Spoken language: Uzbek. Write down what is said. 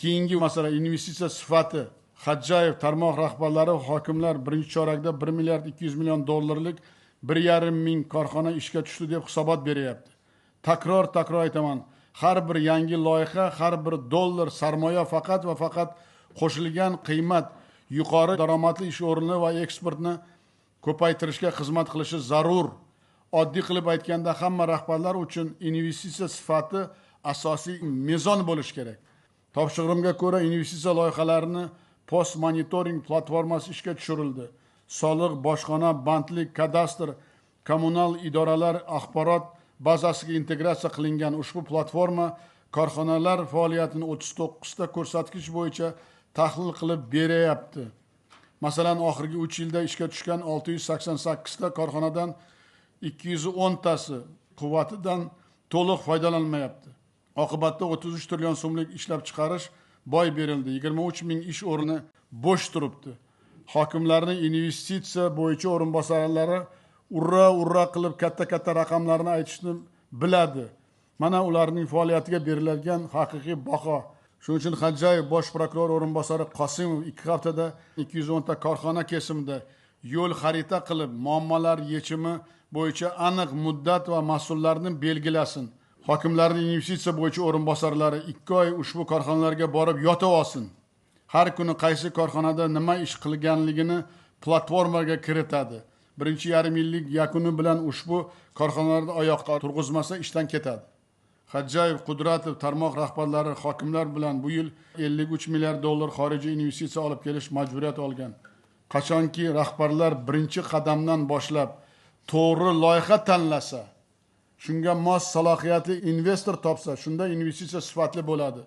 Keyingi masala investitsiya sifati. Xadjayev tarmoq rahbarlari hokimlar birinchi chorakda 1 milliard 200 million dollarlik 1,5 ming korxona ishga tushdi deb hisobot beryapti. Takror aytaman, har bir yangi loyiha, har bir dollar sarmoya faqat va faqat qo'shilgan qiymat, yuqori daromadli ish o'rni va eksportni ko'paytirishga xizmat qilishi zarur. Oddiy qilib aytganda, hamma rahbarlar uchun investitsiya sifati asosiy mezon bo'lishi kerak. Topshirig'imga ko'ra investitsiya loyihalarini post monitoring platformasi ishga tushirildi. Soliq, bojxona, bandlik, kadastr, kommunal idoralar axborot bazasiga integratsiya qilingan ushbu platforma korxonalar faoliyatini 39 ta ko'rsatkich bo'yicha tahlil qilib beryapti. Masalan, oxirgi 3 yilda ishga tushgan 688 ta korxonadan 210 tasi quvvatidan to'liq foydalanmayapti. Oqibatda 33 trillion so'mlik ishlab chiqarish boy berildi. 23 ming ish o'rni bo'sh turibdi. Hokimlarning investitsiya bo'yicha o'rinbosarlari urra qilib katta raqamlarni aytishni biladi. Mana ularning faoliyatiga beriladigan haqiqiy baho. Shuning uchun Xadjayev bosh prokuror o'rinbosari Qosimov 2 haftada 210 ta korxona kesimida yo'l xarita qilib, muammolar yechimi bo'yicha aniq muddat va mas'ullarni belgilasin. Hokimlarning investitsiya bo'yicha o'rinbosarlari 2 oy ushbu korxonalarga borib yotib olsin. Har kuni qaysi korxonada nima ish qilganligini platformaga kiritadi. Birinchi yarim yillik yakuni bilan ushbu korxonalarni oyoqqa turg'izmasa ishdan ketadi. Xadjayev, Qudratov tarmoq rahbarlari hokimlar bilan bu yil 53 milliard dollar xorijiy investitsiya olib kelish majburiyati olgan. Qachonki rahbarlar birinchi qadamdan boshlab to'g'ri loyiha tanlasa, shunga mos salohiyatli investor topsa, shunda investitsiya sifatli bo'ladi.